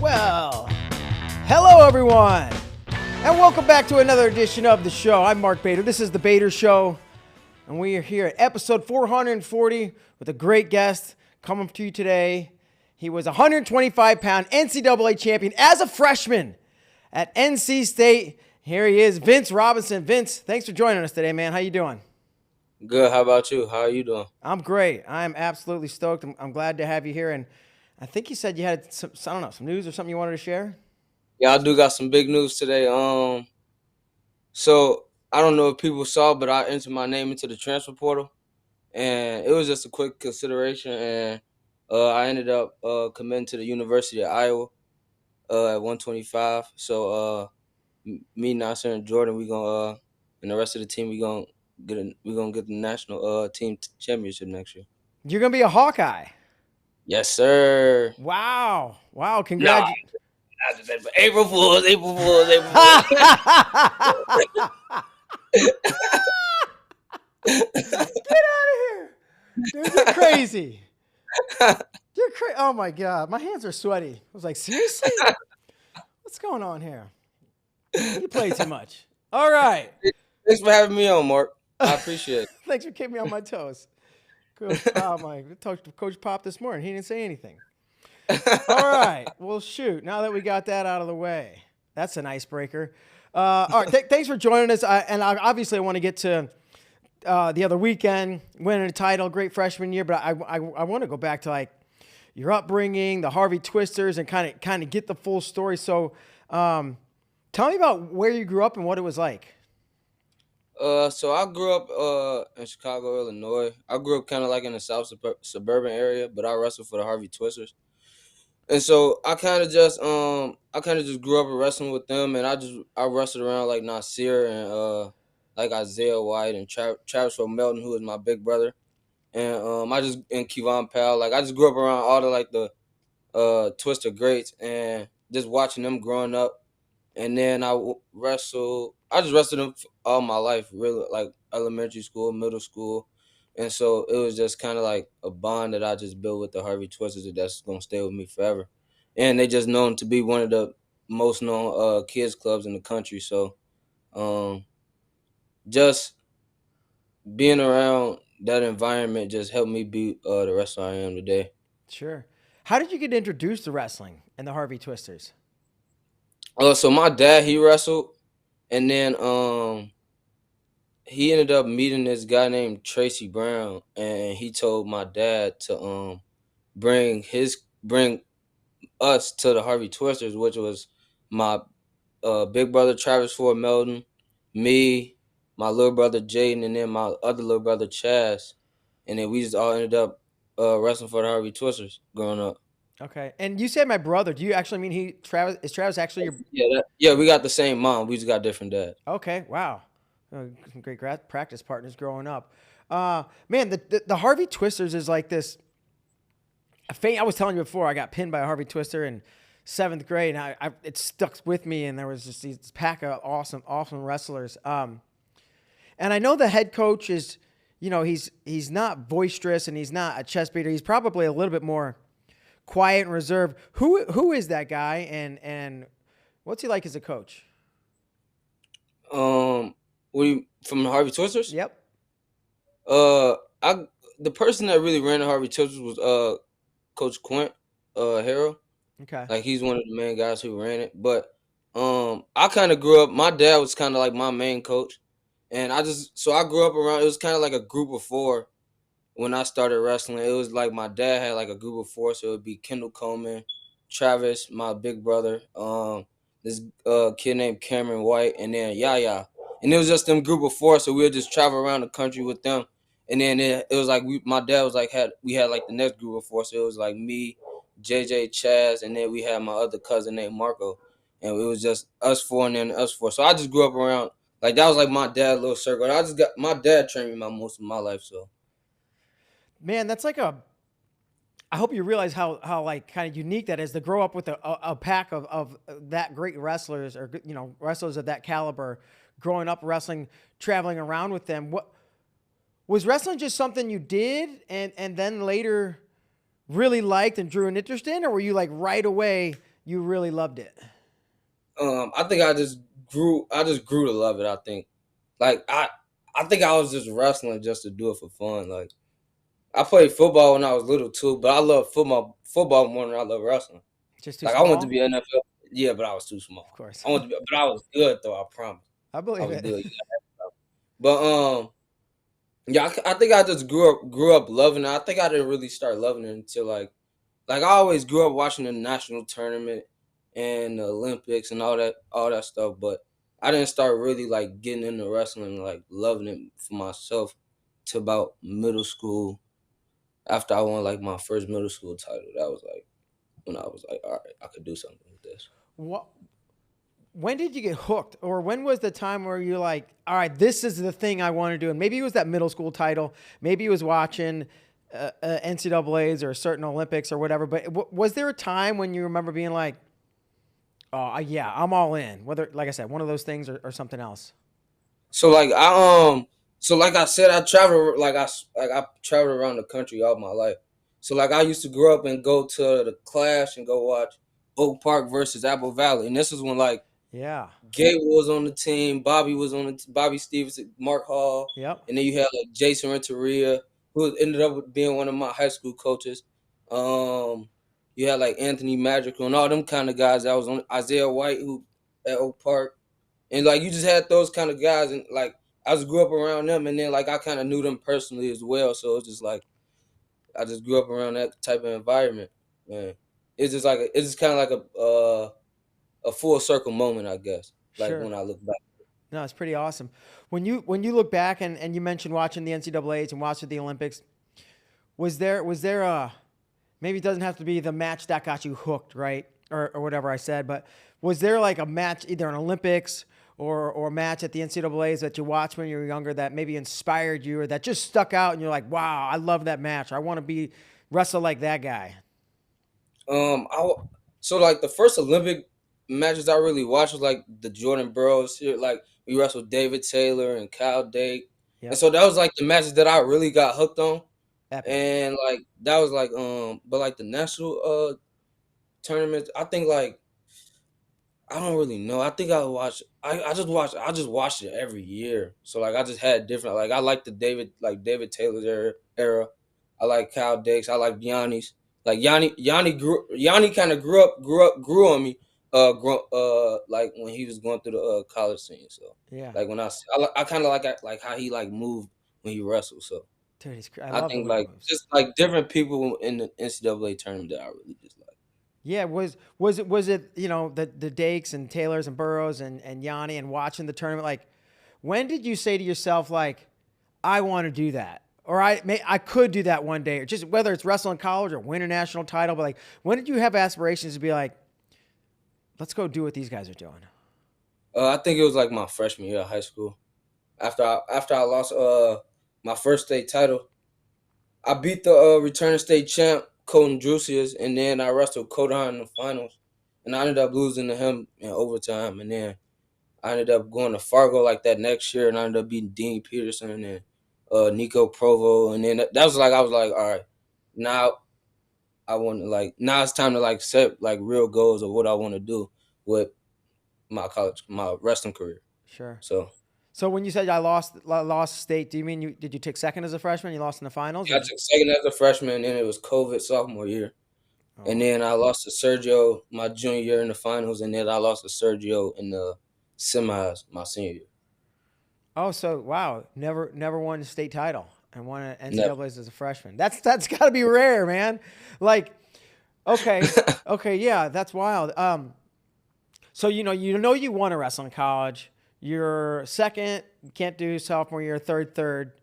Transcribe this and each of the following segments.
Well, hello everyone, and welcome back to another edition of the show. I'm Mark Bader. This is the Bader Show, and we are here at episode 440 with a great guest coming to you today. He was a 125-pound NCAA champion as a freshman at NC State. Here he is, Vince Robinson. Vince, thanks for joining us today, man. How you doing? Good. How about you? How are you doing? I'm great. I'm absolutely stoked. I'm glad to have you here, and I think you said you had some news or something you wanted to share? Yeah, I do got some big news today. So I don't know if people saw, but I entered my name into the transfer portal, and it was just a quick consideration, and I ended up committing to the University of Iowa at 125. So me, Nasser, and Jordan, we gonna and the rest of the team, we gonna get the national team championship next year. You're gonna be a Hawkeye. Yes, sir. Wow! Nah, but April Fools. Get out of here, dude! You're crazy. You're crazy. Oh my god, my hands are sweaty. I was like, seriously? What's going on here? You play too much. All right. Thanks for having me on, Mark. I appreciate it. Thanks for keeping me on my toes. Coach Pop this morning. He didn't say anything. All right. Well, shoot. Now that we got that out of the way, that's an icebreaker. All right. Thanks for joining us. I want to get to the other weekend, winning a title, great freshman year. But I want to go back to like your upbringing, the Harvey Twisters, and kind of get the full story. So, tell me about where you grew up and what it was like. So I grew up in Chicago, Illinois. I grew up kind of like in the south suburban area, but I wrestled for the Harvey Twisters. And so I kind of just grew up wrestling with them, and I wrestled around like Nasir and like Isaiah White and Travis Melton, who was my big brother, and Kevon Powell. Like I just grew up around all the Twister greats, and just watching them growing up. And then I just wrestled them all my life, really, like elementary school, middle school. And so it was just kind of like a bond that I just built with the Harvey Twisters that's going to stay with me forever. And they just known to be one of the most known kids clubs in the country. So just being around that environment just helped me be the wrestler I am today. Sure. How did you get introduced to wrestling and the Harvey Twisters? So my dad, he wrestled, and then he ended up meeting this guy named Tracy Brown, and he told my dad to bring us to the Harvey Twisters, which was my big brother Travis Ford Melton, me, my little brother Jaden, and then my other little brother Chaz, and then we just all ended up wrestling for the Harvey Twisters growing up. Okay, and you said my brother. Do you actually mean Travis? Is Travis actually your? Yeah, we got the same mom. We just got different dads. Okay, wow, some great practice partners growing up. Man, the Harvey Twisters is like this. I was telling you before, I got pinned by a Harvey Twister in 7th grade, and it stuck with me. And there was just this pack of awesome wrestlers. And I know the head coach is, he's not boisterous and he's not a chest beater. He's probably a little bit more quiet and reserved. Who is that guy, and what's he like as a coach? From the Harvey Twisters? Yep. The person that really ran the Harvey Twisters was Coach Quint Harrell. Okay. Like he's one of the main guys who ran it. But I kind of grew up. My dad was kind of like my main coach, and I grew up around. It was kind of like a group of 4. When I started wrestling, it was like my dad had like a group of 4, so it would be Kendall Coleman, Travis, my big brother, this kid named Cameron White, and then Yaya. And it was just them group of 4, so we would just travel around the country with them. And then it was like my dad was like we had like the next group of 4, so it was like me, JJ, Chaz, and then we had my other cousin named Marco, and it was just us 4 and then us 4. So I just grew up around like that was like my dad's little circle. And my dad trained me most of my life, so. Man, that's like I hope you realize how like kind of unique that is to grow up with a pack of that great wrestlers, or wrestlers of that caliber, growing up wrestling, traveling around with them. What was wrestling just something you did and then later really liked and drew an interest in, or were you like right away you really loved it? I think I just grew to love it. I think, like I think I was just wrestling just to do it for fun. Like I played football when I was little too, but I love football more than I love wrestling. Just too Like I wanted to small? be NFL. Yeah, but I was too Of small. course. I wanted to be, but I was good though. I promise. I I believe was it. good. But yeah, I think I just grew up loving it. I think I didn't really start loving it until like I always grew up watching the national tournament and the Olympics and all that stuff. But I didn't start really like getting into wrestling and like loving it for myself to about middle school. After I won like my first middle school title, that was like when I was like, all right, I could do something with this. What? When did you get hooked, or when was the time where you're like, all right, this is the thing I want to do? And maybe it was that middle school title. Maybe it was watching NCAAs or a certain Olympics or whatever. But was there a time when you remember being like, oh, yeah, I'm all in? Whether, like I said, one of those things or something else. So so like I said, I traveled around the country all my life. So like I used to grow up and go to the Clash and go watch Oak Park versus Apple Valley, and this is when like Yeah. Gable was on the team, Bobby was on Bobby Stevens, Mark Hall, Yep. and then you had like Jason Renteria, who ended up being one of my high school coaches. Um, you had like Anthony Magical and all them kind of guys that was on Isaiah White who at Oak Park. And like you just had those kind of guys, and like I just grew up around them, and then like I kind of knew them personally as well. So it's just like I just grew up around that type of environment. Man, it's just kind of like a full circle moment, I guess. Like Sure. when I look back. No, it's pretty awesome. When you look back and you mentioned watching the NCAAs and watching the Olympics, was there a, maybe it doesn't have to be the match that got you hooked, right? Or whatever I said, but was there like a match, either an Olympics or a match at the NCAAs that you watched when you were younger that maybe inspired you or that just stuck out and you're like, wow, I love that match. I want to be wrestle like that guy. So like the first Olympic matches I really watched was like the Jordan Burroughs here, like we wrestled David Taylor and Kyle Dake, and Yep. so that was like the matches that I really got hooked on. Epic. And like that was like but like the national tournaments, I think like I don't really know. I think I just watched it every year. So like I just had different, like I like the David Taylor's era. I like Kyle Dix. I like Yanni's. Like Yanni kind of grew on me like when he was going through the college scene. So Yeah. like when I kind of like how he like moved when he wrestled. So Dude, I I love the think way he like moves. just like different people in the NCAA tournament that I really just like. Yeah, was it the Dakes and Taylors and Burrows and Yanni and watching the tournament, like when did you say to yourself like I want to do that, or I could do that one day, or just whether it's wrestling college or win a national title, but like when did you have aspirations to be like, let's go do what these guys are doing? I think it was like my freshman year of high school. After I lost my first state title, I beat the returning state champ Colton Drusius, and then I wrestled Kodan in the finals, and I ended up losing to him in overtime. And then I ended up going to Fargo like that next year, and I ended up beating Dean Peterson and Nico Provo. And then that was like I was like, all right, now I want to like now it's time to like set like real goals of what I want to do with my wrestling career. Sure. So So when you said I lost state, do you mean did you take second as a freshman? You lost in the finals, yeah, or I took second as a freshman, and then it was COVID sophomore year. And oh. then I lost to Sergio my junior year in the finals, and then I lost to Sergio in the semis my senior year. Oh, so wow, never won a state title and won an Never. NCAA's as a freshman. That's got to be rare, man. Like, okay, okay, yeah, that's wild. So you want to wrestle in college. You're second, can't do sophomore year, third.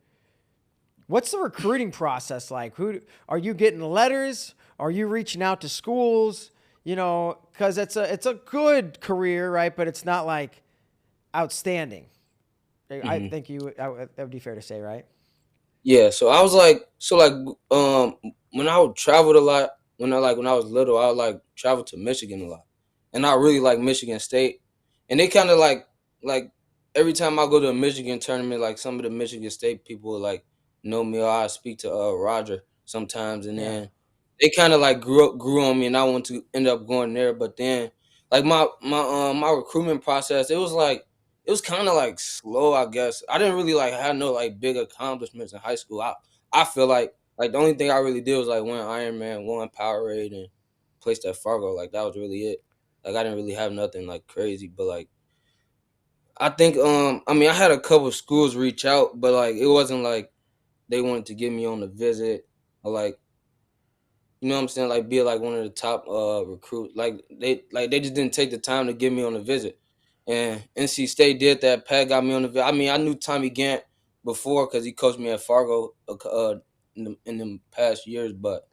What's the recruiting process like? Who are you getting letters? Are you reaching out to schools? Because it's a good career, right? But it's not like outstanding. I hmm think that would be fair to say, right? Yeah, so I was like, when I would travel a lot, when I was little, I would like travel to Michigan a lot, and I really like Michigan State, and they kind of like every time I go to a Michigan tournament, like some of the Michigan State people would like know me, or I speak to Roger sometimes, and Yeah. then they kind of like grew on me, and I wanted to end up going there. But then, like my recruitment process, it was kind of like slow, I guess. I didn't really like have no like big accomplishments in high school. I feel like the only thing I really did was like win Ironman, won Powerade, and placed at Fargo. Like that was really it. Like I didn't really have nothing like crazy, but like I think I mean I had a couple schools reach out, but like it wasn't like they wanted to get me on the visit or like you know what I'm saying, like be like one of the top recruit. Like they just didn't take the time to get me on the visit. And NC State did that. Pat got me on the visit. I mean I knew Tommy Gant before because he coached me at Fargo in the past years, but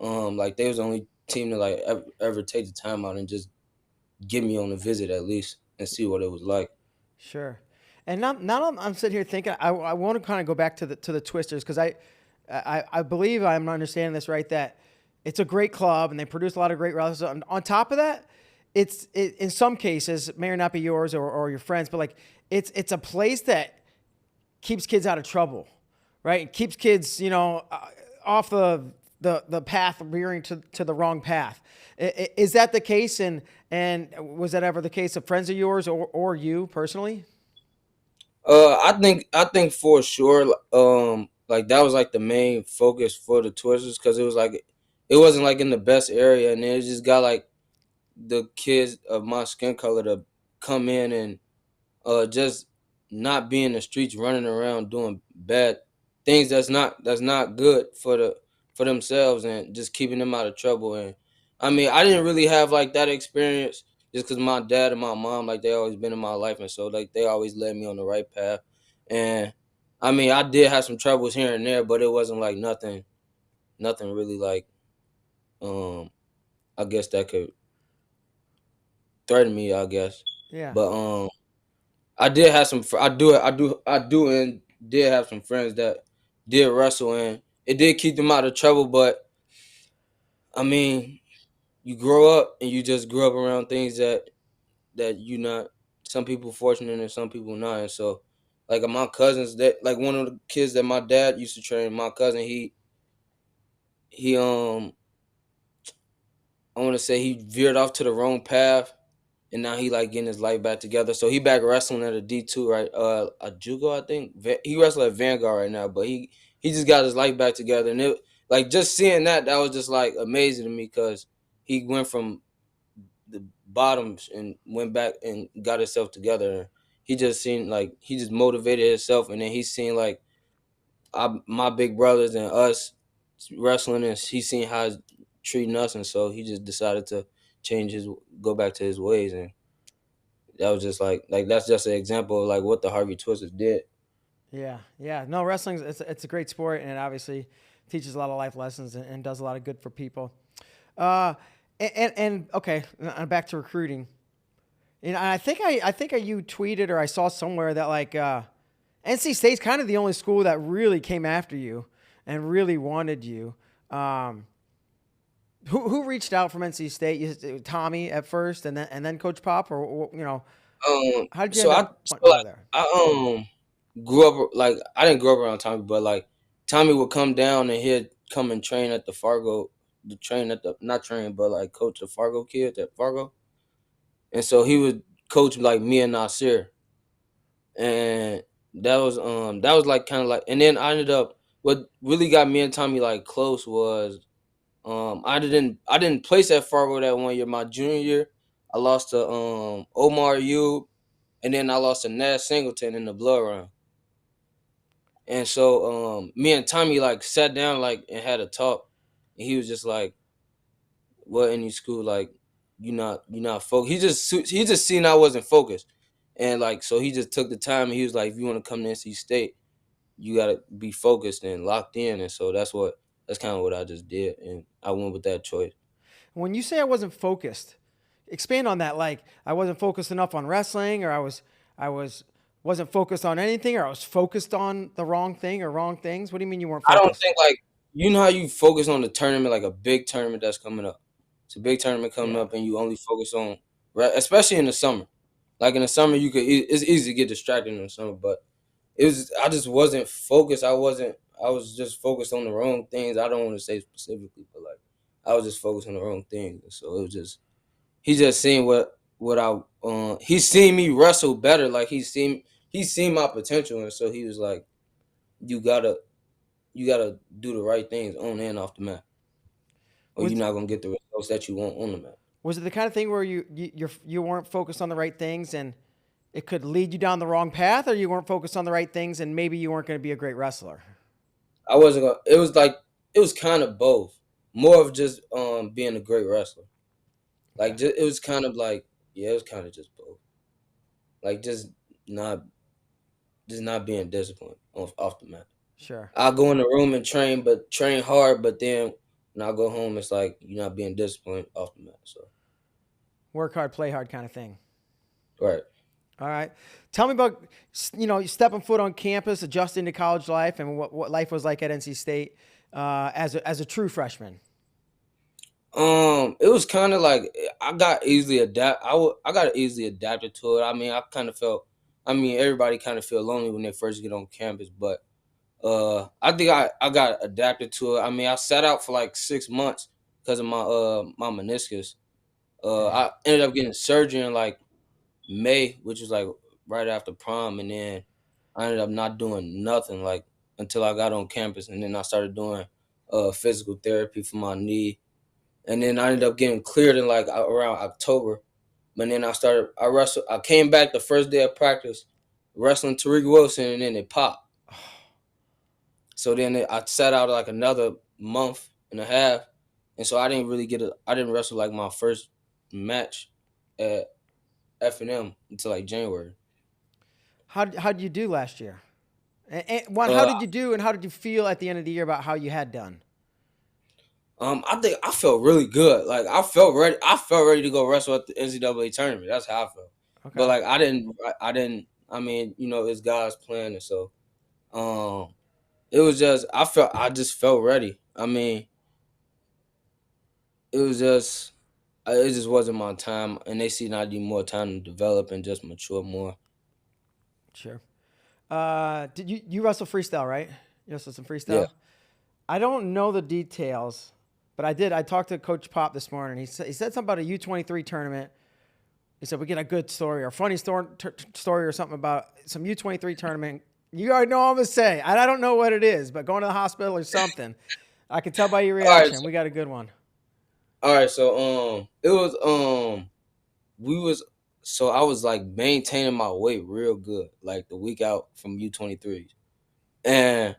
like they was the only team to like ever take the time out and just get me on the visit at least and see what it was like. Sure. And now I'm sitting here thinking I want to kind of go back to the Twisters because I believe I'm understanding this right that it's a great club and they produce a lot of great wrestlers. On top of that, it's in some cases it may or not be yours or your friends, but like it's a place that keeps kids out of trouble, right? It keeps kids off the path veering to the wrong path. Is that the case? And was that ever the case of friends of yours or you personally? I think for sure, like that was like the main focus for the Twisters because it was like it wasn't like in the best area, and it just got like the kids of my skin color to come in and just not be in the streets running around doing bad things that's not good for themselves and just keeping them out of trouble. And I mean I didn't really have like that experience just because my dad and my mom like they always been in my life, and so like they always led me on the right path. And I mean I did have some troubles here and there, but it wasn't like nothing really like um I guess that could threaten me, I guess. Yeah. But I did have some. I do, and did have some friends that did wrestle, and it did keep them out of trouble. But I mean, you grow up, and you just grow up around things that you not. Some people fortunate, and some people not. And so, like my cousins, that like one of the kids that my dad used to train, my cousin, he I want to say he veered off to the wrong path, and now he like getting his life back together. So he back wrestling at a D2, right? A Jugo, I think. He wrestling at Vanguard right now, but he just got his life back together, and it like just seeing that was just like amazing to me because he went from the bottoms and went back and got himself together. He just seen like he just motivated himself, and then he's seen like my big brothers and us wrestling, and he's seen how it's treating us, and so he just decided to go back to his ways. And that was just like that's just an example of like what the Harvey Twisters did. Yeah, yeah. No, wrestling it's a great sport, and it obviously teaches a lot of life lessons and does a lot of good for people. Uh, and okay, back to recruiting. And I think you tweeted or I saw somewhere that like NC State's kind of the only school that really came after you and really wanted you. Um, who reached out from NC State? Tommy at first, and then Coach Pop, or how did you So end I up wanting so to I, go there? I grew up like I didn't grow up around Tommy, but like Tommy would come down and he'd come and train at the Fargo, the train at the not train, but like coach the Fargo kids at Fargo, and so he would coach like me and Nasir, and that was like kind of like, and then I ended up what really got me and Tommy like close was I didn't place at Fargo that one year. My junior year, I lost to Omar Yu, and then I lost to Nash Singleton in the blood round. And so me and Tommy like sat down like and had a talk, and he was just like, "What in your school like you not focused?" He just seen I wasn't focused, and like so he just took the time and he was like, "If you want to come to NC State, you gotta be focused and locked in." And so that's kind of what I just did, and I went with that choice. When you say I wasn't focused, expand on that. Like I wasn't focused enough on wrestling, or I wasn't focused on anything, or I was focused on the wrong thing or wrong things. What do you mean you weren't I don't focused? think like you know how you focus on the tournament, like a big tournament that's coming up. It's a big tournament coming Yeah. up, and you only focus on right, especially in the summer. Like in the summer, it's easy to get distracted in the summer, but I just wasn't focused. I was just focused on the wrong things. I don't want to say specifically, but like I was just focused on the wrong things. So it was just he just seen what I he seen me wrestle better. Like he seen my potential, and so he was like, you gotta do the right things on and off the mat, or you're Was not gonna get the results that you want on the mat. was it the kind of thing where you weren't focused on the right things and it could lead you down the wrong path, or you weren't focused on the right things and maybe you weren't going to be a great wrestler? I wasn't gonna. It was kind of both. More of just being a great wrestler. Okay, Like it was kind of like it was kind of just both. Like not not being disciplined off the mat. sure. I'll go in the room and train hard, but then when I go home, it's like you're not being disciplined off the mat. So Work hard, play hard kind of thing. right. All right. Tell me about, stepping foot on campus, adjusting to college life, and what life was like at NC State as a true freshman. It was kind of like I got easily I got easily adapted to it. I mean, I kind of felt. I mean, everybody kind of feel lonely when they first get on campus, but I think I got adapted to it. I mean, I sat out for like 6 months because of my meniscus. Damn. I ended up getting surgery in like May, which was like right after prom, and then I ended up not doing nothing like until I got on campus, and then I started doing physical therapy for my knee, and then I ended up getting cleared in like around October. But then I wrestled. I came back the first day of practice, wrestling Tariq Wilson, and then it popped. So then I sat out like another month and a half, and so I didn't really I didn't wrestle like my first match at F&M until like January. How'd you do last year? And one, how Uh, did you do, and how did you feel at the end of the year about how you had done? I think I felt really good. Like I felt ready. I felt ready to go wrestle at the NCAA tournament. That's how I felt. But Okay. like I didn't. I didn't. I mean, it's God's plan, and so um, it was just I just felt ready. I mean, it was just it just wasn't my time, and they seen I need more time to develop and just mature more. Sure. Did you wrestle freestyle, right? You wrestled some Yeah. freestyle? I don't know the details, but I did. I talked to Coach Pop this morning. He said something about a U23 tournament. He said we get a good story or funny story or something about some U23 tournament. You already know what I'm gonna say. I don't know what it is, but going to the hospital or something. I can tell by your All right. reaction. We got a good one. All right. So it was we was so I was like maintaining my weight real good, like the week out from U23s, and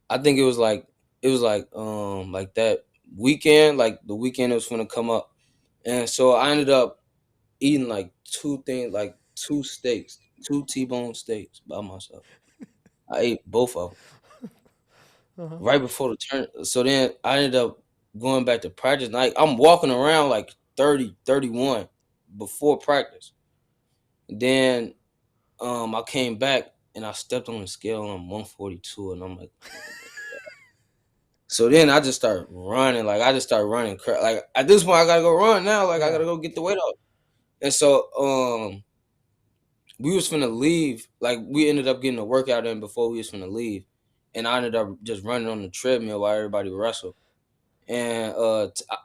I think it was like that weekend, like the weekend it was gonna come up, and so I ended up eating like two things, like two steaks, two T-bone steaks by myself. I ate both of them Uh-huh. right before the turn. So then I ended up going back to practice. Like I'm walking around like 30, 31 before practice. Then I came back and I stepped on the scale and I'm 142 and I'm like, oh my. So then I just started running. Like I just started running. Like at this point I gotta go run now. Like I Yeah. gotta go get the weight off. And so we was finna leave. Like we ended up getting a workout in before we was finna leave. And I ended up just running on the treadmill while everybody wrestled. And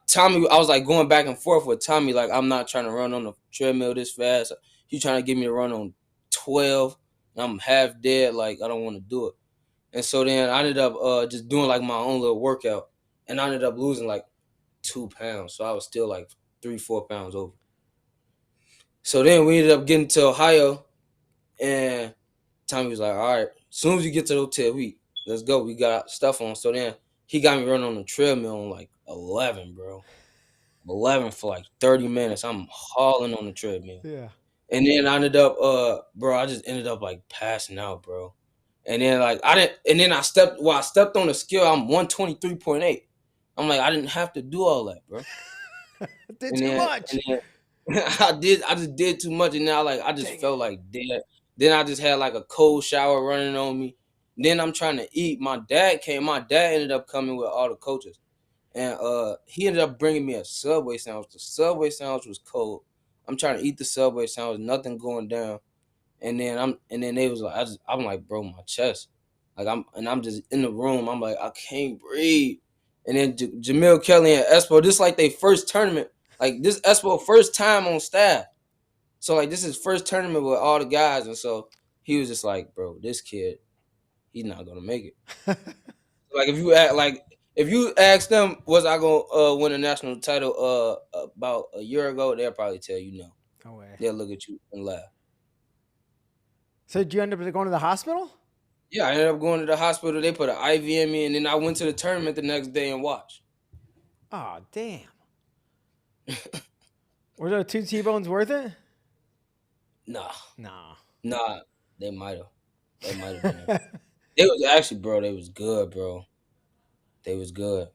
Tommy, I was like going back and forth with Tommy, like I'm not trying to run on the treadmill this fast. He trying to get me to run on 12. And I'm half dead, like I don't want to do it. And so then I ended up just doing like my own little workout. And I ended up losing like 2 pounds. So I was still like 3, 4 pounds over. So then we ended up getting to Ohio and Tommy was like, all right, as soon as you get to the hotel, let's go. We got stuff on. So then he got me running on the treadmill on like 11, bro. 11 for like 30 minutes. I'm hauling on the treadmill. Yeah. And then I ended up, bro, I just ended up like passing out, bro. And then like I stepped on the scale, I'm 123.8. I'm like, I didn't have to do all that, bro. Did And too then much. I just did too much and now like I just Dang it. felt like dead. Then I just had like a cold shower running on me. Then I'm trying to eat. My dad ended up coming with all the coaches. And he ended up bringing me a Subway sandwich. The Subway sandwich was cold. I'm trying to eat the Subway sandwich, nothing going down. And then they was like, I'm like, bro, my chest. I'm just in the room. I'm like, I can't breathe. and then Jamil Kelly and Espo. This like their first tournament. Like this Espo first time on staff. So like this is first tournament with all the guys, and so he was just like, bro, this kid, he's not gonna make it. Like if you ask them, was I gonna win a national title about a year ago, they'll probably tell you no. No way. They'll look at you and laugh. So did you end up going to the hospital? Yeah, I ended up going to the hospital. They put an IV in me, and then I went to the tournament the next day and watched. Oh, damn. Were those 2 T-bones worth it? Nah, Nah. they might have. They might have been. It was actually, bro. They was good, bro. They was good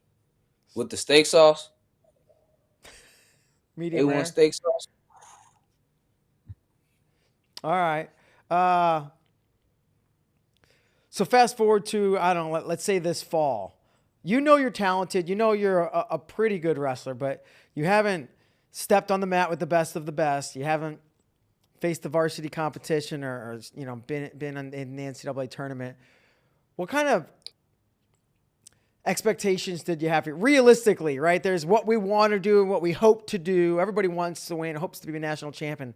with the steak sauce. Medium rare. A1 steak sauce. All right. So fast forward to, I don't know, let's say this fall. You know you're talented. You know you're a pretty good wrestler, but you haven't stepped on the mat with the best of the best. You haven't faced the varsity competition or you know, been in the NCAA tournament. What kind of expectations did you have here? Realistically, right? There's what we want to do and what we hope to do. Everybody wants to win, hopes to be a national champion,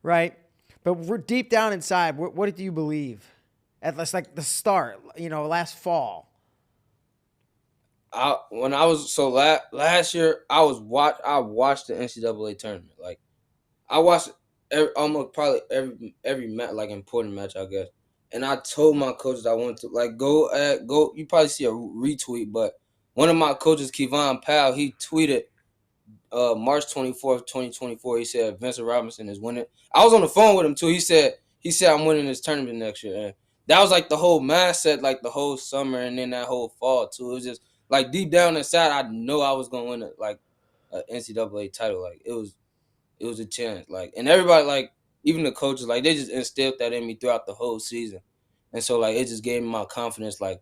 right? But we're deep down inside. What did you believe at like the start? You know, last fall. When I was last year, I watched the NCAA tournament. Like I watched almost probably every match, like important match, I guess. And I told my coaches I wanted to like go. You probably see a retweet, but one of my coaches, Kevon Powell, he tweeted March 24th, 2024. He said Vincent Robinson is winning. I was on the phone with him too. He said I'm winning this tournament next year. And that was like the whole mindset, like the whole summer and then that whole fall too. It was just like deep down inside, I know I was gonna win an NCAA title. Like it was a chance. Like, and everybody, like even the coaches, like they just instilled that in me throughout the whole season. And so like it just gave me my confidence. Like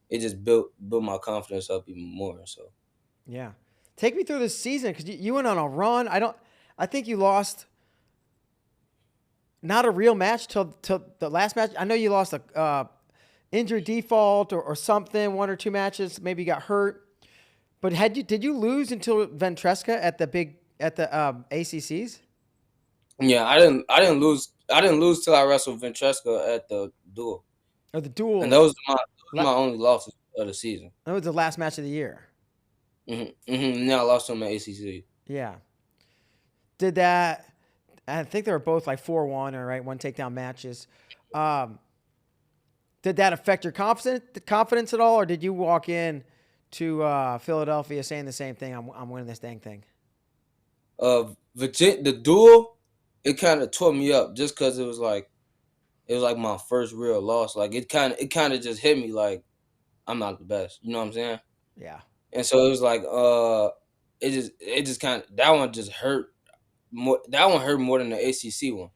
it just built my confidence up even more. So Yeah. Take me through this season because you went on a run. I think you lost not a real match till the last match. I know you lost a injury default or something, 1 or 2 matches. Maybe you got hurt. But did you lose until Ventresca at the ACCs? yeah, I didn't lose till I wrestled Ventresca at the duel. Or the duel? And those are my only losses of the season. That was the last match of the year. Now I lost to him at ACC. Yeah. Did that? I think they were both like 4-1 or right 1 takedown matches. Did that affect your confidence at all, or did you walk in to Philadelphia saying the same thing? I'm winning this dang thing. The duel, it kind of tore me up just because it was like my first real loss. Like it kind of just hit me like I'm not the best. You know what I'm saying? Yeah. And so it was like it just kind of that one just hurt more. That one hurt more than the ACC one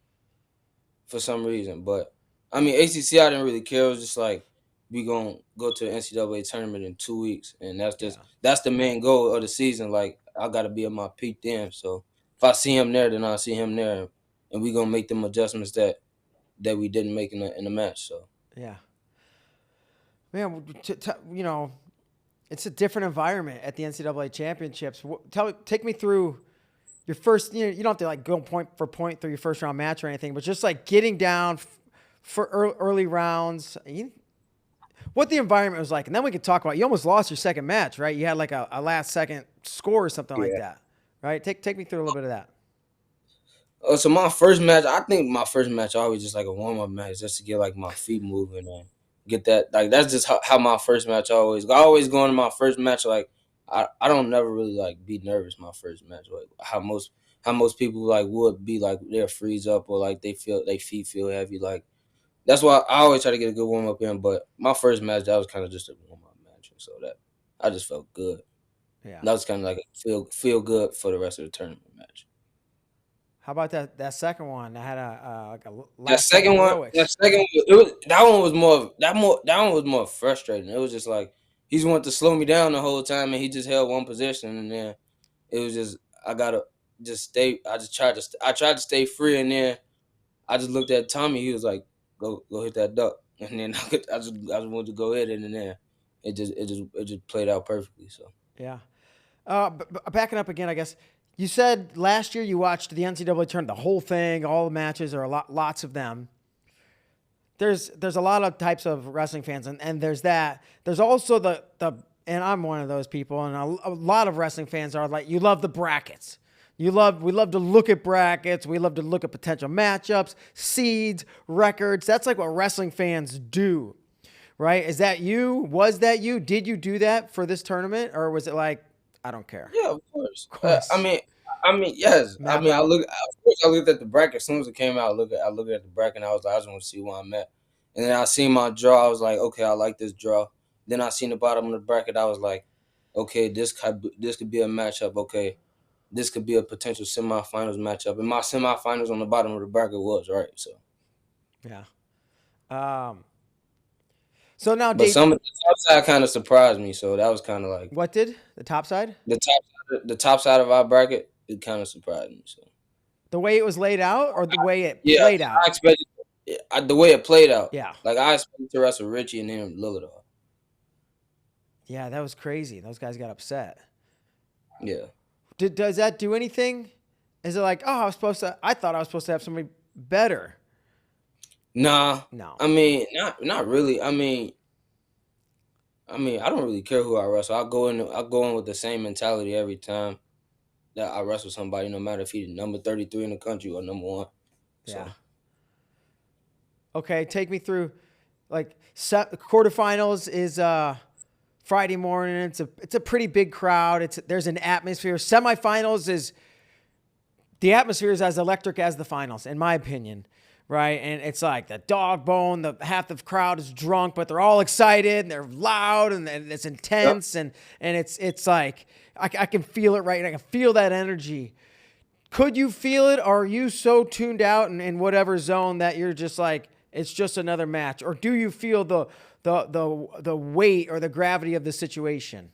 for some reason. But I mean ACC I didn't really care. It was just like we gonna go to the NCAA tournament in 2 weeks, and that's the main goal of the season. Like I gotta be at my peak then. So if I see him there, then I'll see him there, and we gonna make them adjustments that we didn't make in the match. So yeah, man, you know, it's a different environment at the NCAA championships. Take me through your first. You know, you don't have to like go point for point through your first round match or anything, but just like getting down for early rounds. What the environment was like, and then we could talk about. You almost lost your second match, right? You had like a last second score or something like that, right? Take me through a little bit of that. So my first match, I think my first match always just like a warm up match, just to get like my feet moving and get that. Like that's just how my first match always. I always go into my first match like I don't never really like be nervous my first match, like how most people like would be like they'll freeze up or like they feet feel heavy. Like that's why I always try to get a good warm up in. But my first match, that was kind of just a warm up match, so that I just felt good. Yeah, that was kind of like a feel good for the rest of the tournament match. How about that second one? That had a That second one, that one was more frustrating. It was just like he just wanted to slow me down the whole time, and he just held one position, and then it was just I gotta just stay. I tried to stay free, and then I just looked at Tommy. He was like, "Go hit that duck," and then I just wanted to go hit it, and then it just played out perfectly. So Yeah. Backing up again, I guess you said last year you watched the NCAA tournament, the whole thing, all the matches, or lots of them. There's a lot of types of wrestling fans, and there's that. There's also the and I'm one of those people, and a lot of wrestling fans are like, you love the brackets. We love to look at brackets. We love to look at potential matchups, seeds, records. That's like what wrestling fans do, right? Is that you? Was that you? Did you do that for this tournament, or was it like, I don't care? Yeah, of course. Of course. I mean, yes. I Map mean, it out. of course, I looked at the bracket as soon as it came out. I looked at the bracket, and I was like, I just want to see where I'm at. And then I seen my draw. I was like, okay, I like this draw. Then I seen the bottom of the bracket. I was like, okay, this could be a matchup. Okay, this could be a potential semifinals matchup. And my semifinals on the bottom of the bracket was right. So, Yeah. So now, but Dave, some of the top side kind of surprised me. So that was kind of like what did the top side? the top side of our bracket. It kind of surprised me. So. The way it was laid out, or the way it Yeah, played out? I expected the way it played out. Yeah. Like I expected to wrestle Richie and then Lillard. Yeah, that was crazy. Those guys got upset. Yeah. Does that do anything? Is it like, oh, I thought I was supposed to have somebody better? Nah. No. I mean, not really. I mean, I don't really care who I wrestle. I go in with the same mentality every time that I wrestle somebody, no matter if he's number 33 in the country or number 1. So. Yeah. Okay, take me through. Like quarterfinals is Friday morning. It's a pretty big crowd. There's an atmosphere. Semifinals is the atmosphere is as electric as the finals, in my opinion, right? And it's like the dog bone. The half the crowd is drunk, but they're all excited and they're loud and it's intense and it's like I can feel it right. I can feel that energy. Could you feel it? Or are you so tuned out in whatever zone that you're just like, it's just another match? Or do you feel the weight or the gravity of the situation?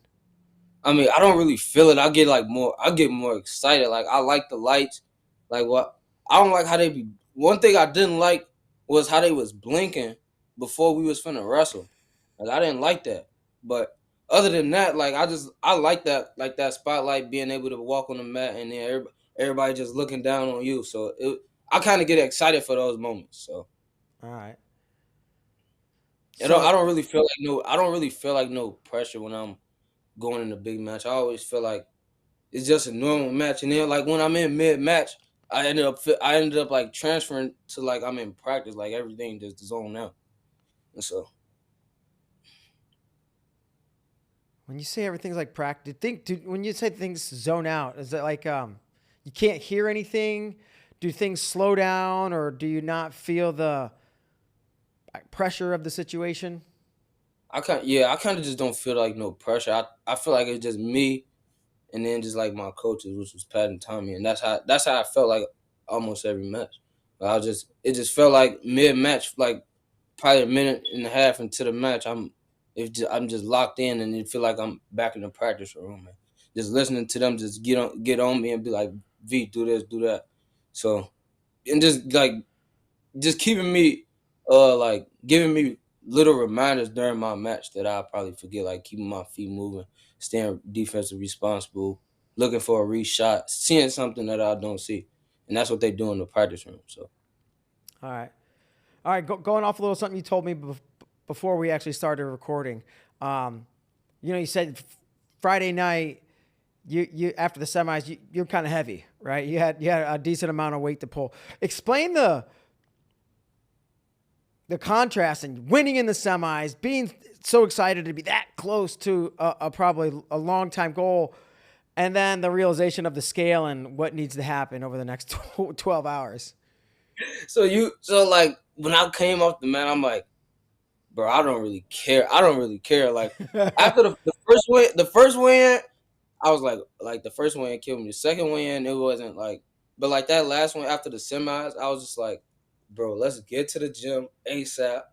I mean, I don't really feel it. I get more excited. Like I like the lights. Like what I don't like how they be. One thing I didn't like was how they was blinking before we was finna wrestle. Like I didn't like that. But other than that, like I like that spotlight, being able to walk on the mat and then everybody just looking down on you. So I kind of get excited for those moments. So. All right. I don't really feel like no pressure when I'm going in a big match. I always feel like it's just a normal match. And then like when I'm in mid match, I ended up like transferring to like I'm in practice, like everything just zone out. And so when you say everything's like practice, when you say things zone out, is it like you can't hear anything? Do things slow down, or do you not feel the pressure of the situation? I kind of just don't feel like no pressure. I feel like it's just me and then just like my coaches, which was Pat and Tommy, and that's how I felt like almost every match. It just felt like mid match, like probably a minute and a half into the match, I'm just locked in, and it feel like I'm back in the practice room, man. Just listening to them just get on me and be like, V, do this, do that. So, and just keeping me like giving me little reminders during my match that I'll probably forget, like keeping my feet moving, staying defensive responsible, looking for a reshot, seeing something that I don't see. And that's what they do in the practice room. So All right. Going off a little something you told me before we actually started recording. You said Friday night, you after the semis, you're kind of heavy, right? You had a decent amount of weight to pull. Explain the contrast and winning in the semis, being so excited to be that close to probably a long time goal, and then the realization of the scale and what needs to happen over the next 12 hours. So like when I came off the mat, I'm like, bro, I don't really care. Like after the first win, I was like the first win killed me. The second win, it wasn't like, but like that last one after the semis, I was just like, bro, let's get to the gym ASAP.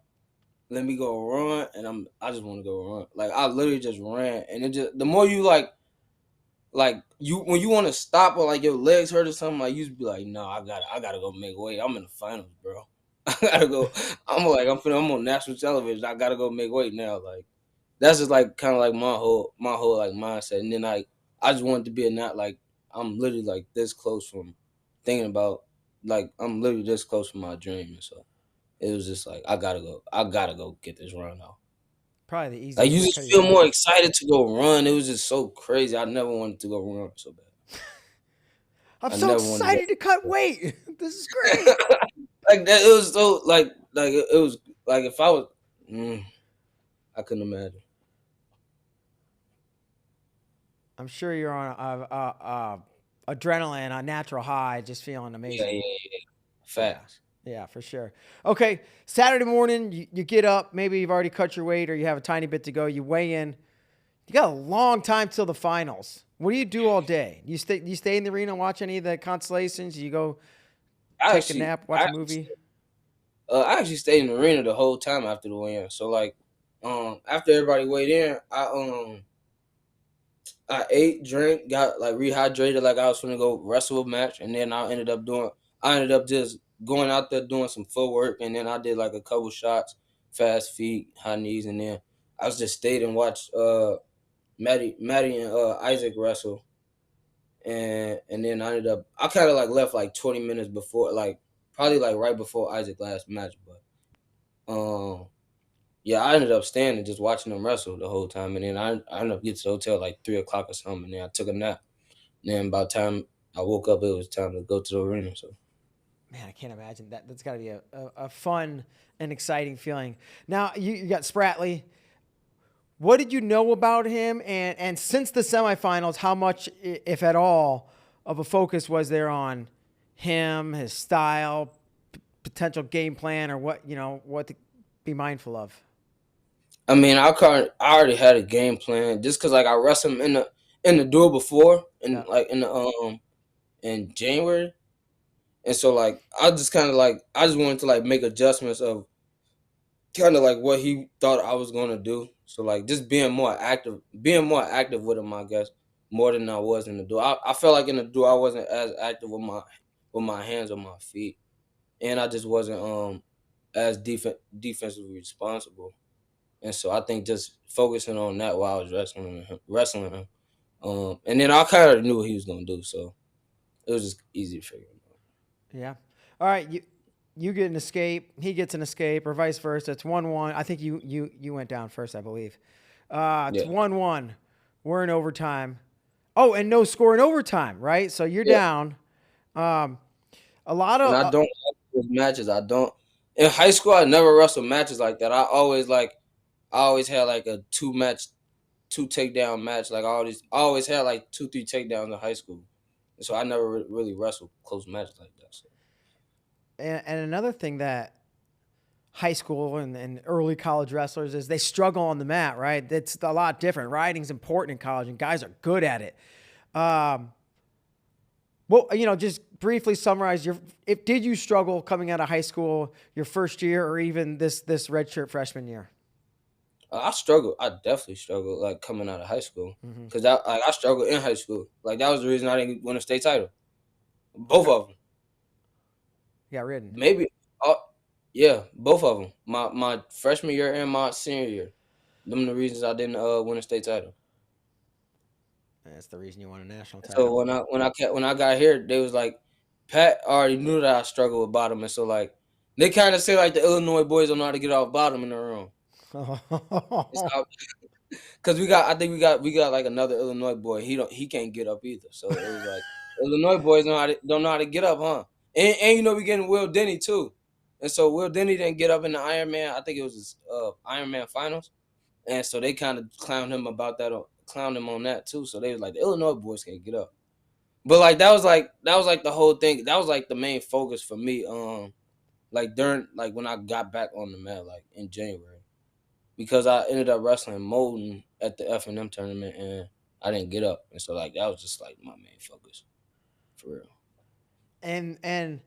Let me go run, and I just want to go run. Like I literally just ran, and it just the more you like you when you want to stop or like your legs hurt or something, like you just be like, no, I gotta go make weight. I'm in the finals, bro. I gotta go. I'm on national television. I gotta go make weight now. Like that's just like kind of like my whole like mindset. And then like I just wanted to be a not like I'm literally like this close from thinking about like I'm literally this close from my dream. And so it was just like I gotta go get this run out. Probably the Like easiest you way to just cut your feel more teeth. excited to go run. It was just so crazy. I never wanted to go run so bad. I'm I so never wanted to excited to cut go. weight. This is great. Like that. It was so like it was like if I was, I couldn't imagine. I'm sure you're on adrenaline, a natural high, just feeling Yeah, amazing. yeah. Yeah. Facts. Yeah, for sure. Okay, Saturday morning, you get up. Maybe you've already cut your weight or you have a tiny bit to go. You weigh in. You got a long time till the finals. What do you do all day? You stay in the arena and watch any of the constellations? You go I take a actually, nap, watch I a actually, movie? I actually stayed in the arena the whole time after the weigh-in. So like, after everybody weighed in, I ate, drank, got like rehydrated, like I was gonna go wrestle a match, and then I ended up just going out there doing some footwork, and then I did like a couple shots, fast feet, high knees, and then I was just stayed and watched Maddie and Isaac wrestle, and then I kind of like left like 20 minutes before, like probably like right before Isaac last match, but yeah, I ended up staying and just watching them wrestle the whole time, and then I ended up getting to the hotel like 3 o'clock or something, and then I took a nap. And then by the time I woke up, it was time to go to the arena. So Man, I can't imagine that. That's got to be a fun and exciting feeling. Now, you got Spratley. What did you know about him? And since the semifinals, how much, if at all, of a focus was there on him, his style, potential game plan, or what to be mindful of? I mean, I already had a game plan just because like I wrestled him in the duel before, Yeah. and like in January, and so like I just kind of like I just wanted to like make adjustments of kind of like what he thought I was gonna do. So like just being more active with him, I guess, more than I was in the duel. I felt like in the duel I wasn't as active with my hands or my feet, and I just wasn't as defensively responsible. And so I think just focusing on that while I was wrestling him, and then I kind of knew what he was gonna do, so it was just easy to figure him out. Yeah. All right. You get an escape. He gets an escape, or vice versa. It's 1-1. I think you went down first, I believe. It's Yeah, 1-1. We're in overtime. Oh, and no score in overtime, right? So you're yeah. down. Um, a lot And of I don't like those matches. I don't. In high school, I never wrestled matches like that. I always had like a two takedown match. Like I always had like 2, 3 takedowns in high school, and so I never really wrestled close matches like that. So and another thing that high school and early college wrestlers is they struggle on the mat, right? It's a lot different. Riding's important in college, and guys are good at it. Um, well, just briefly summarize if did you struggle coming out of high school your first year or even this redshirt freshman year? I struggled. I definitely struggled like coming out of high school Mm-hmm. because I struggled in high school. Like that was the reason I didn't win a state title. Both Okay. of them. Got ridden. Maybe. Uh, yeah, both of them. My freshman year and my senior year. Them the reasons I didn't win a state title. That's the reason you won a national So title. when I got here, they was like, Pat already knew that I struggled with bottom, and so like they kind of say like the Illinois boys don't know how to get off bottom in the room. Because we got like another Illinois boy. He can't get up either. So it was like Illinois boys don't know how to get up, huh? And you know we getting Will Denny too, and so Will Denny didn't get up in the Ironman. I think it was his Ironman finals, and so they kind of clowned him on that too. So they was like the Illinois boys can't get up. But like that was like the whole thing. That was like the main focus for me. Like during like when I got back on the mat like in January, because I ended up wrestling Molden at the F&M tournament and I didn't get up, and so like that was just like my main focus for real. and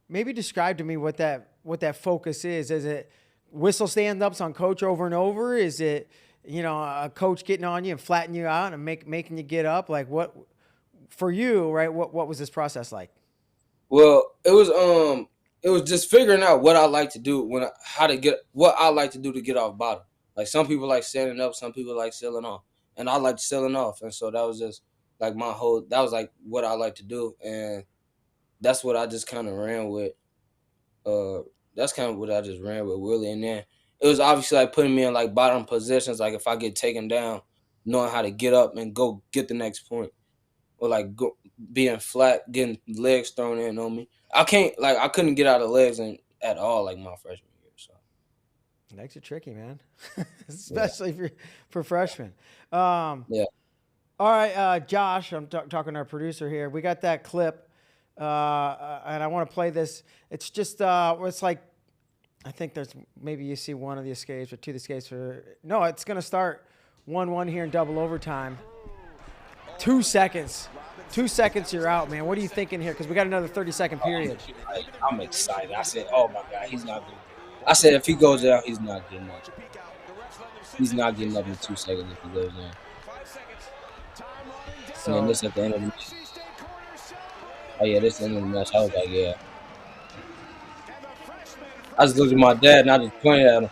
maybe describe to me what that focus is. Is it whistle stand ups on coach over and over? Is it a coach getting on you and flattening you out and making you get up? Like what for you, right? What was this process like? Well, it was just figuring out what I like to do how to get what I like to do to get off bottom. Like some people like standing up, some people like sealing off, and I like sealing off, and so that was just like that was like what I like to do, and that's what I just kind of ran with. That's kind of what I just ran with, really. And then it was obviously like putting me in like bottom positions, like if I get taken down, knowing how to get up and go get the next point, or like being flat, getting legs thrown in on me. I couldn't get out of legs at all like my freshman year. So Legs are tricky, man, yeah, especially for freshmen. yeah. All right, Josh, I'm talking to our producer here. We got that clip, and I want to play this. It's just, it's like, I think there's maybe you see one of the escapes or two of the escapes for. No, it's going to start 1-1 here in double overtime. 2 seconds. 2 seconds, you're out, man. What are you thinking here? Because we got another 30-second period. I'm excited. I said, oh my God, he's not getting. I said, if he goes down, he's not getting up. He's not getting up in 2 seconds if he goes down. And then this at the end of the match. Oh yeah, this is the end of the match. I was like, yeah. I just looked at my dad and I just pointed at him.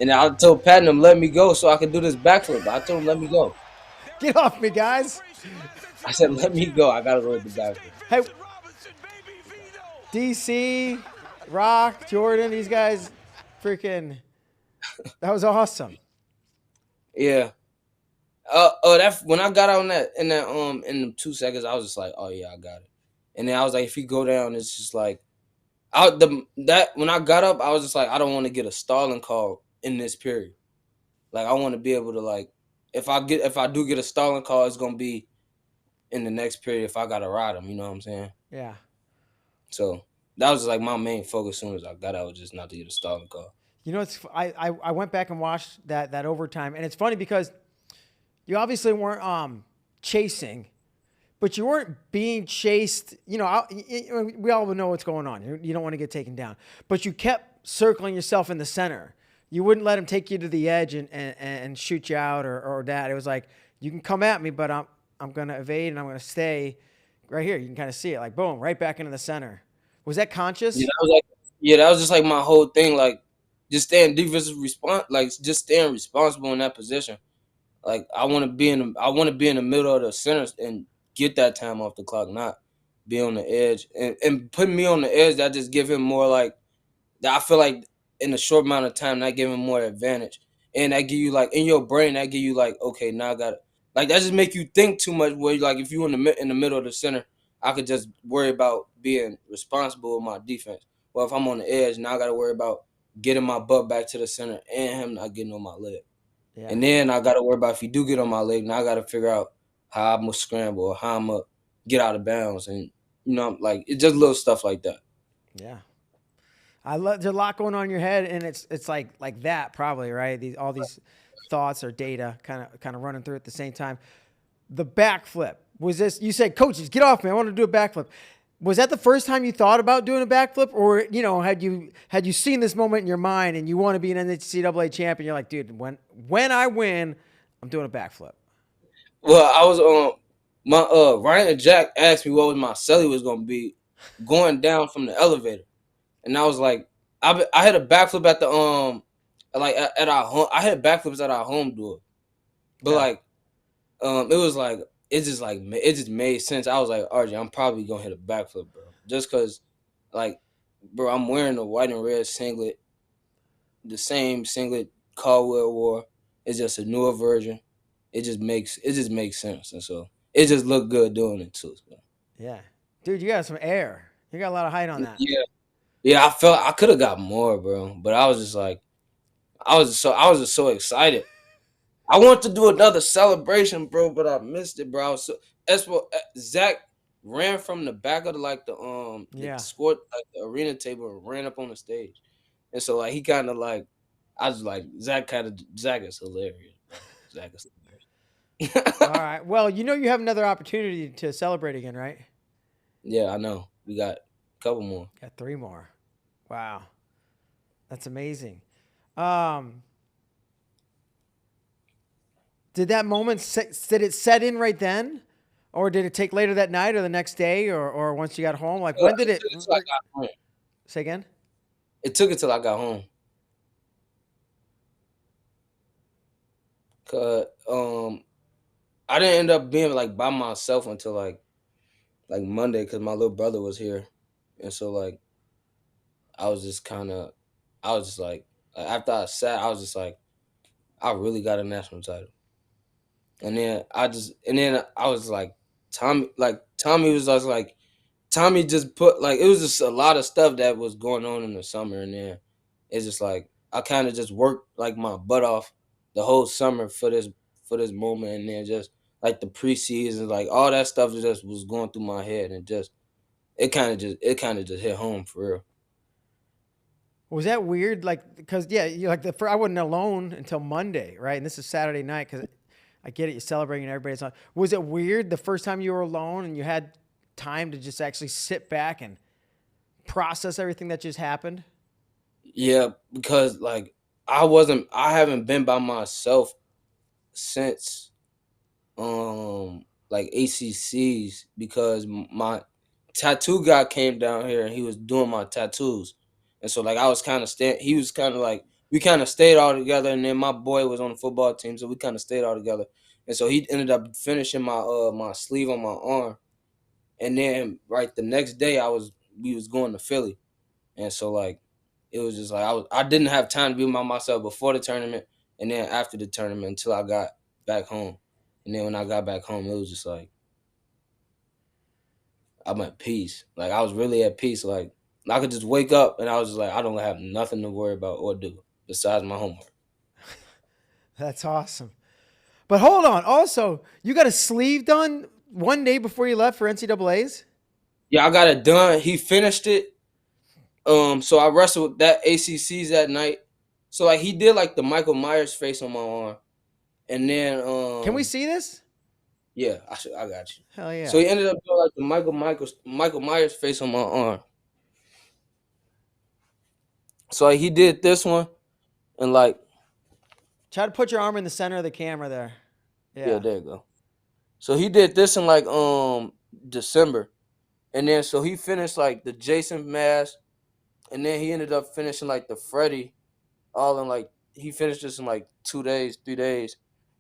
And I told Patton to let me go so I could do this backflip. I told him, let me go. Get off me, guys. I said, let me go. I got to go with the backflip. Hey, DC, Rock, Jordan, these guys freaking, that was awesome. Yeah. That when I got out in the 2 seconds, I was just like, oh yeah, I got it. And then I was like, if you go down, it's just like, when I got up, I was just like, I don't want to get a stalling call in this period. Like I want to be able to like, if I do get a stalling call, it's gonna be in the next period if I gotta ride him. You know what I'm saying? Yeah. So that was like my main focus. As soon as I got out, was just not to get a stalling call. You know, I went back and watched that overtime, and it's funny because you obviously weren't chasing, but you weren't being chased. You know, we all know what's going on. You don't want to get taken down, but you kept circling yourself in the center. You wouldn't let him take you to the edge and shoot you out or that. It was like, you can come at me, but I'm going to evade and I'm going to stay right here. You can kind of see it, like boom, right back into the center. Was that conscious? Yeah, that was just like my whole thing. Like just staying defensive response, like just staying responsible in that position. Like I want to be in the middle of the center and get that time off the clock, not be on the edge. And putting me on the edge, that just give him more like that. I feel like in a short amount of time, that give him more advantage. And that give you like in your brain, that give you like, okay, now I got it. Like that just make you think too much. Where like if you in the middle of the center, I could just worry about being responsible with my defense. Well, if I'm on the edge, now I got to worry about getting my butt back to the center and him not getting on my leg. Yeah. And then I got to worry about if you do get on my leg, now I got to figure out how I'm going to scramble or how I'm going to get out of bounds. And, you know, like it's just little stuff like that. Yeah. There's a lot going on in your head, and it's like that probably, right? All these thoughts or data kind of running through at the same time. The backflip, was this, you said, coaches, get off me, I want to do a backflip. Was that the first time you thought about doing a backflip, or you know, had you seen this moment in your mind and you want to be an NCAA champion? You're like, dude, when I win, I'm doing a backflip. Well, I was my Ryan and Jack asked me what was my celly was gonna be going down from the elevator, and I was like, I had a backflip at the like at our home. I had backflips at our home door, but like it was like. It just made sense. I was like, RJ, I'm probably gonna hit a backflip, bro. Just cause, like, bro, I'm wearing the white and red singlet, the same singlet Caldwell wore. It's just a newer version. It just makes sense, and so it just looked good doing it too. So. Yeah, dude, you got some air. You got a lot of height on that. Yeah. I felt I could have got more, bro, but I was just like, I was just so excited. I wanted to do another celebration, bro, but I missed it, bro. So that's what Zach ran from the back of the scored like the arena table and ran up on the stage, and so like he kind of like I was like Zach is hilarious. Bro. Zach is hilarious. All right, well, you know you have another opportunity to celebrate again, right? Yeah, I know. We got a couple more. Got 3 more. Wow, that's amazing. Did that moment did it set in right then, or did it take later that night, or the next day, or once you got home? Like when did it? I got home. Say again. It took until I got home. 'Cause I didn't end up being like by myself until like Monday because my little brother was here, and so like I was just kind of, I was just like after I sat, I was just like, I really got a national title, and then I was Tommy was just like Tommy just put like it was just a lot of stuff that was going on in the summer, and then it's just like I kind of just worked like my butt off the whole summer for this moment, and then just like the preseason, like all that stuff just was going through my head, and just it kind of just hit home for real. Was that weird? Like, because yeah, you like I wasn't alone until Monday, right? And this is Saturday night because I get it, you're celebrating and everybody's on. Was it weird the first time you were alone and you had time to just actually sit back and process everything that just happened? Yeah, because like I haven't been by myself since like ACCs because my tattoo guy came down here and he was doing my tattoos, and so like I was kind of he was kind of like we kind of stayed all together, and then my boy was on the football team, so we kind of stayed all together, and so he ended up finishing my sleeve on my arm, and then right the next day we was going to Philly, and so like it was just like I didn't have time to be by myself before the tournament, and then after the tournament until I got back home. And then when I got back home, it was just like I'm at peace. Like I was really at peace. Like I could just wake up and I was just like I don't have nothing to worry about or do besides my homework. That's awesome. But hold on. Also, you got a sleeve done one day before you left for NCAAs? Yeah, I got it done. He finished it. So I wrestled that ACCs that night. So like he did like the Michael Myers face on my arm, and then Can we see this? yeah, I got you. Hell So yeah. he ended up doing like the Michael Myers face on my arm. So like, he did this one, and like Try to put your arm in the center of the camera there. yeah, Yeah. there you go. So he did this in like December, and then so he finished like the Jason mask, and then he ended up finishing like the Freddy, all in like he finished this in like 2 days, 3 days,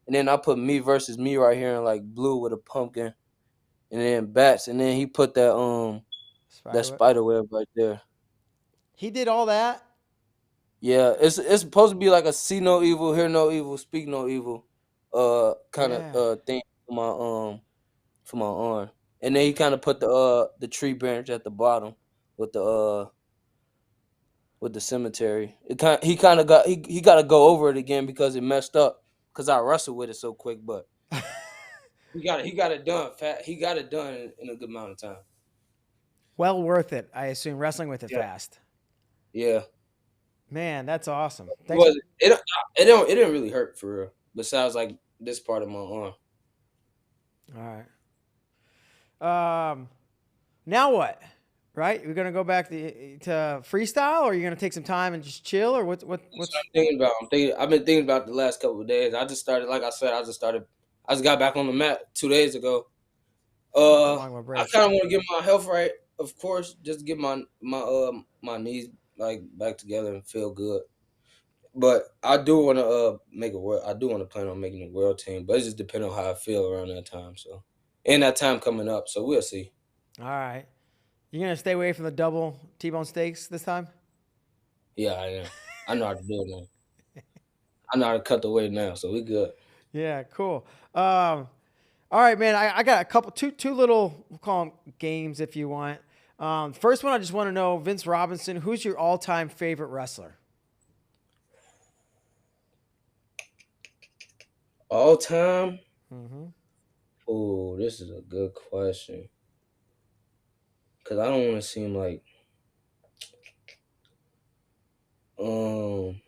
and then I put me versus me right here in like blue with a pumpkin, and then bats, and then he put that Spiderweb. spider web right there. He did all that? Yeah, it's supposed to be like a see no evil, hear no evil, speak no evil, kind of Yeah. thing for my arm, and then he kind of put the tree branch at the bottom with the cemetery. He kind of he got to go over it again because it messed up because I wrestled with it so quick, but he got it done fat. He got it done in a good amount of time. Well worth it, I assume, wrestling with it Yeah, fast. yeah. Man, that's awesome. It Thanks. was it didn't really hurt for real. Besides like this part of my arm. All right. Now what? Right? We're gonna go back to freestyle, or are you gonna take some time and just chill, or That's what what's? I'm thinking about. I've been thinking about the last couple of days. I just started, like I said, I just got back on the mat 2 days ago. Nothing wrong with a I break. kind of want to get my health right, of course, just to get my knees like back together and feel good. But I do want to make a world. I do want to plan on making a world team, but it just depends on how I feel around that time. So, and that time coming up, so we'll see. All right. You gonna stay away from the double T-bone steaks this time? Yeah, I am. I know how to do it now. I know how to cut the weight now, so we good. Yeah, cool. All right, man. I got a couple, two little, we'll call them games if you want. First one, I just want to know, Vince Robinson, who's your all-time favorite wrestler? All time. Mm-hmm. Oh, this is a good question. Cause I don't want to seem um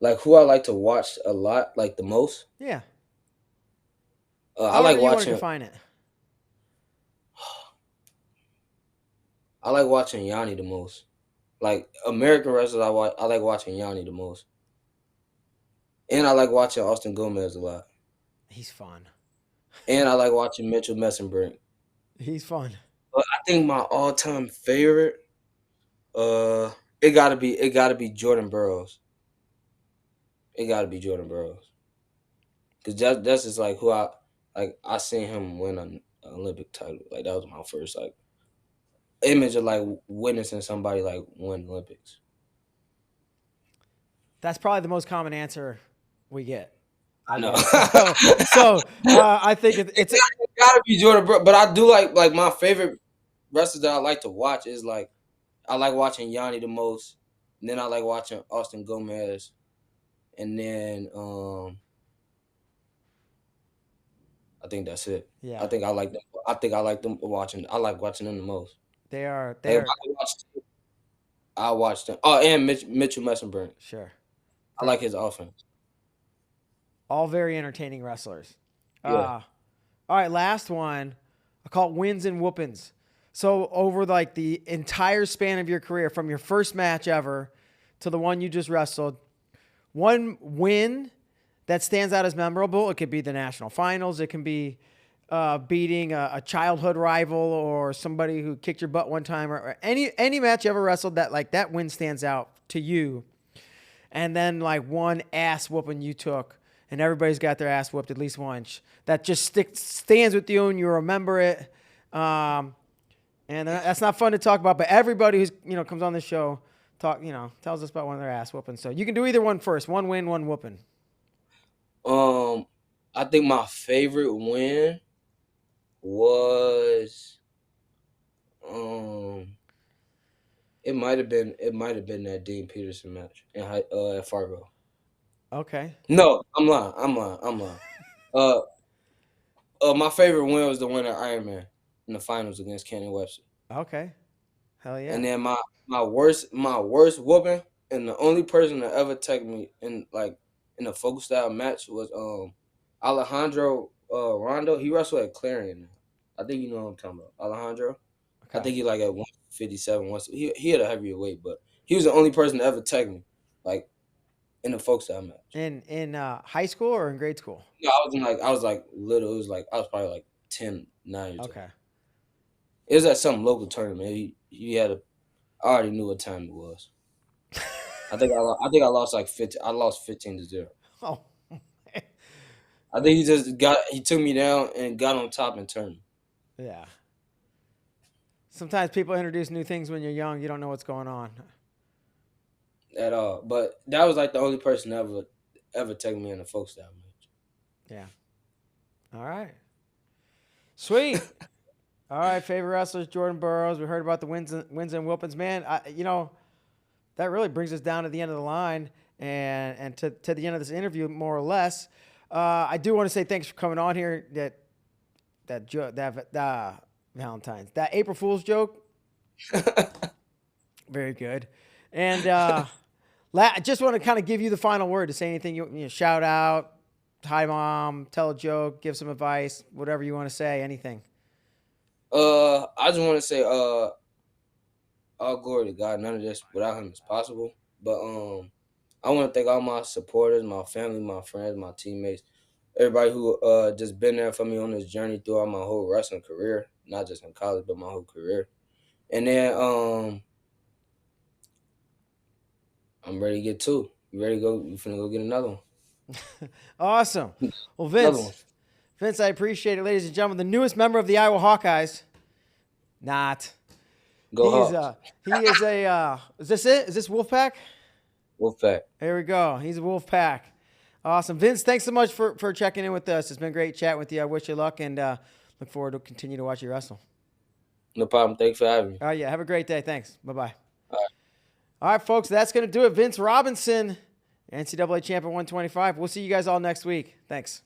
like who I like to watch a lot, like the most. Yeah. I like However you want to watching. define it. I like watching Yanni the most. Like American wrestlers, I like watching Yanni the most, and I like watching Austin Gomez a lot, He's fun. and I like watching Mitchell Messenbrink. He's fun. But I think my all-time favorite, uh, it gotta be Jordan Burroughs. It got to be Jordan Burroughs. Cause that's just like who I seen him win an Olympic title. Like that was my first like image of like witnessing somebody like win Olympics. That's probably the most common answer we get. I know. I think it's It gotta be Jordan Burroughs. But I do like my favorite wrestlers that I like to watch is like I like watching Yanni the most. And then I like watching Austin Gomez. And then I think that's it. Yeah. I think I like them. I think I like them watching. I like watching them the most. They are. Like, if I watch them. Oh, and Mitchell Messenbrink. Sure. I like his offense. All very entertaining wrestlers. Yeah. All right, last one. I call it wins and whoopins. So over like the entire span of your career, from your first match ever to the one you just wrestled, one win that stands out as memorable. It could be the national finals. It can be beating a childhood rival or somebody who kicked your butt one time, or any match you ever wrestled that like that win stands out to you. And then like one ass whooping you took, and everybody's got their ass whooped at least once. That just stands with you and you remember it. And that's not fun to talk about, but everybody who's comes on the show tells us about one of their ass whooping. So you can do either one first. One win, one whooping. I think my favorite win was it might have been that Dean Peterson match at Fargo. Okay. No, I'm lying. My favorite win was the win at Ironman in the finals against Canyon Webster. Okay. Hell yeah. And then my worst whooping, and the only person that ever tagged me in a folk style match was Alejandro Rondo. He wrestled at Clarion. I think you know what I'm talking about. Alejandro. Okay. I think he like at 157. He had a heavier weight, but he was the only person to ever tag me, like in a folk style match. In high school or in grade school? No, I was like little. It was like I was probably like 10, 9 years old. Okay. It was at some local tournament. He had I already knew what time it was. I think I lost like 15. I lost 15-0. Oh. I think he took me down and got on top and turned me. Yeah. Sometimes people introduce new things when you're young. You don't know what's going on. At all. But that was like the only person ever taken me in a folk style match. Yeah. All right. Sweet. All right, favorite wrestlers, Jordan Burroughs. We heard about the wins and whoopings. Man, that really brings us down to the end of the line and to the end of this interview, more or less. I do want to say thanks for coming on here. That Valentine's, that April Fool's joke, very good. And I just want to kind of give you the final word to say anything. You shout out, hi mom, tell a joke, give some advice, whatever you want to say, anything. I just want to say, all glory to God. None of this without Him is possible. But I want to thank all my supporters, my family, my friends, my teammates, everybody who just been there for me on this journey throughout my whole wrestling career, not just in college, but my whole career. And then I'm ready to get two. You ready to go? You finna go get another one. Awesome. Well, Vince, I appreciate it, ladies and gentlemen. The newest member of the Iowa Hawkeyes. Not. Go Hawks. He is a. Is this it? Is this Wolfpack? Wolfpack. There we go. He's a Wolfpack. Awesome, Vince. Thanks so much for checking in with us. It's been great chatting with you. I wish you luck and look forward to continue to watch you wrestle. No problem. Thanks for having me. All right, yeah. Have a great day. Thanks. Bye-bye. All right, folks. That's going to do it. Vince Robinson, NCAA champion 125. We'll see you guys all next week. Thanks.